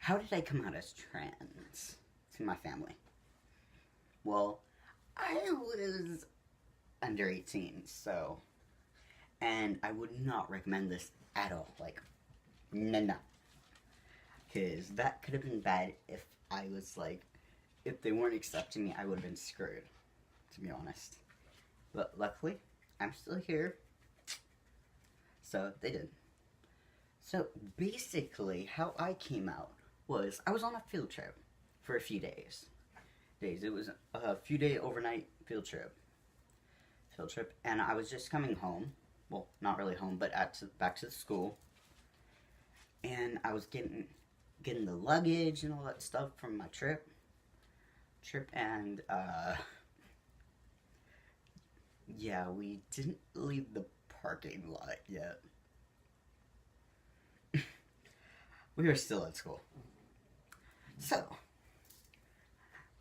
how did I come out as trans to my family? Well, I was under 18, so, and I would not recommend this at all. Like, no. Because that could have been bad if I was like, if they weren't accepting me, I would have been screwed, to be honest. But luckily, I'm still here, so they did. So basically, how I came out was I was on a field trip for a few days. It was a few day overnight field trip. And I was just coming home. Well, not really home, but back to the school. And I was getting the luggage and all that stuff from my trip, and yeah, we didn't leave the parking lot yet. We were still at school. So,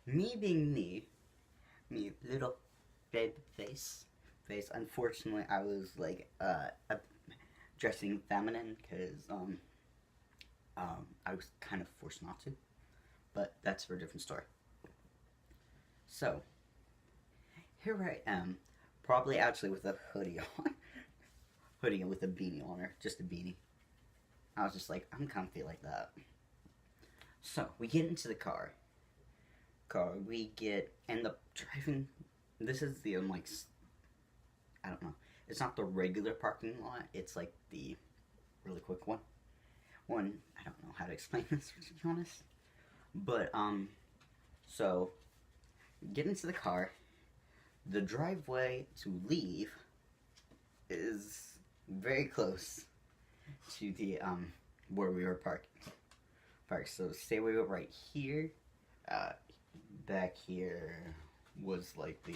me being me, little baby face. Unfortunately, I was like dressing feminine because I was kind of forced not to, but that's for a different story. So, here I am, probably actually with a hoodie on, hoodie with a beanie on her, just a beanie. I was just like, I'm comfy like that. So, we get into the car. We end up driving. This is the, like, I don't know. It's not the regular parking lot. It's like the really quick one. I don't know how to explain this, to be honest. But, so, get into the car. The driveway to leave is very close to the, where we were parked. So, say we were right here. Back here was like the,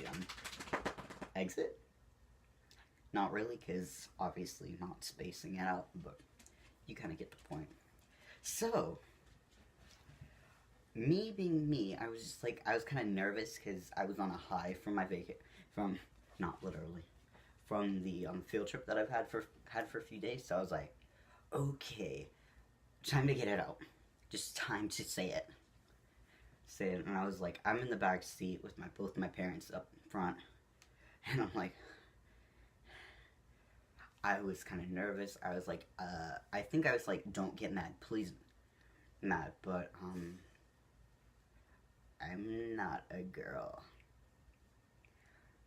exit. Not really, because obviously not spacing it out, but you kind of get the point. So, me being me, I was just like, I was kind of nervous because I was on a high from my not literally, from the field trip that I've had for a few days. So I was like, okay, time to get it out. Just time to say it. And I was like, I'm in the back seat with both my parents up front, and I'm like, I was kind of nervous. I was like, I think I was like, don't get mad, please, mad, but, I'm not a girl.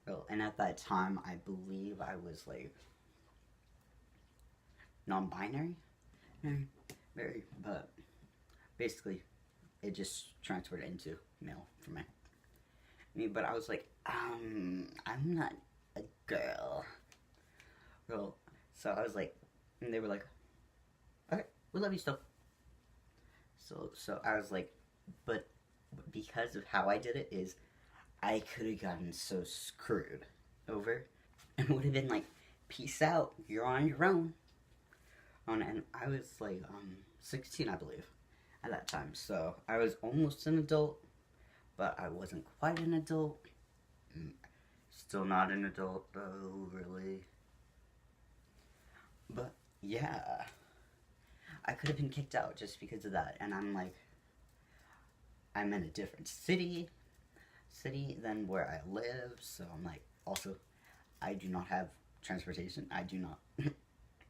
Well, and at that time, I believe I was like, non-binary? Very, but, basically, it just transferred into male for me. But I was like, I'm not a girl. Well, so I was like, and they were like, okay, we love you still. So I was like, but because of how I did it is, I could have gotten so screwed over, and would have been like, peace out, you're on your own. And I was like, 16, I believe, at that time. So I was almost an adult, but I wasn't quite an adult. Still not an adult though, really. But yeah, I could have been kicked out just because of that. And I'm like, I'm in a different city than where I live. So I'm like, also, I do not have transportation. I do not.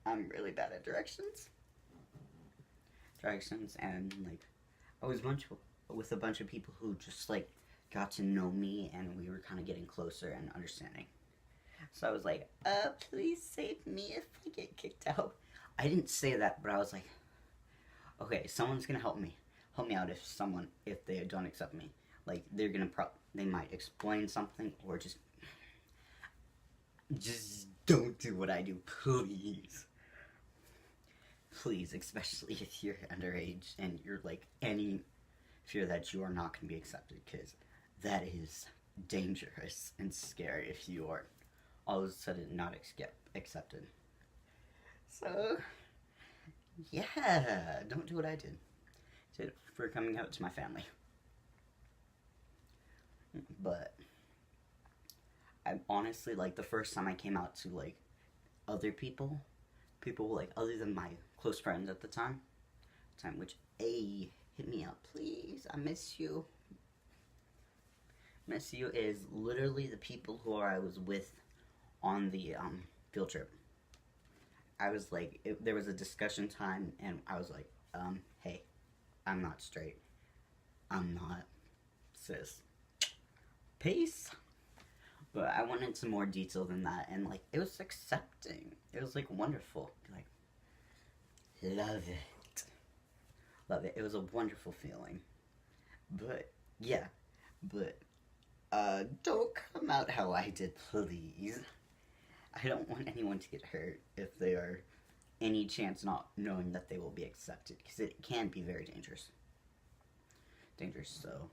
I'm really bad at directions. And like, I was with a bunch of people who just like got to know me, and we were kind of getting closer and understanding. So I was like, please save me if I get kicked out. I didn't say that, but I was like, okay, someone's gonna help me out if they don't accept me. Like, they might explain something, or just don't do what I do, please. Please, especially if you're underage and you're like any fear that you are not going to be accepted, because that is dangerous and scary if you are all of a sudden not accepted. So, yeah, don't do what I did for coming out to my family. But I honestly, like, the first time I came out to like other people like other than my close friends at the time, which hit me up, please. I miss you. Miss you is literally the people who I was with on the field trip. I was like, there was a discussion time, and I was like, hey, I'm not straight. I'm not cis. Peace. But I went into more detail than that, and like, it was accepting. It was like wonderful. Like, love it. Love it. It was a wonderful feeling. But, yeah. But, don't come out how I did, please. I don't want anyone to get hurt if they are any chance not knowing that they will be accepted, because it can be very dangerous. So,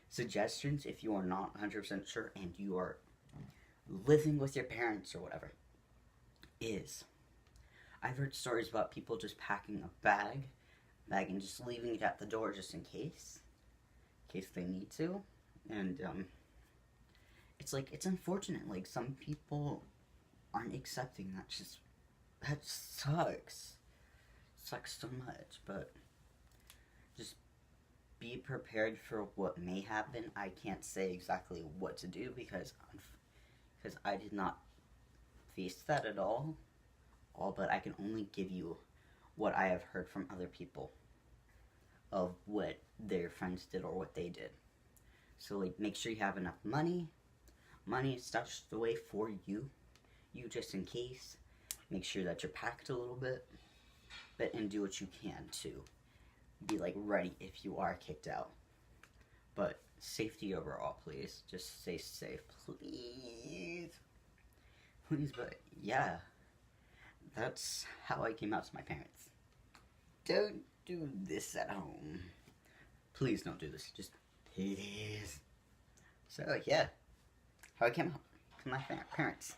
suggestions if you are not 100% sure and you are living with your parents or whatever is, I've heard stories about people just packing a bag and just leaving it at the door just in case they need to, and it's like, it's unfortunate, like some people aren't accepting. That sucks so much. But just be prepared for what may happen. I can't say exactly what to do because I did not face that at all, but I can only give you what I have heard from other people of what their friends did or what they did. So like, make sure you have enough money stashed away for you just in case. Make sure that you're packed a little bit, and do what you can to be like ready if you are kicked out. But safety overall, please. Just stay safe, please. But yeah, that's how I came out to my parents. Don't do this at home. Please don't do this. Just please. So yeah, how I came out to my parents.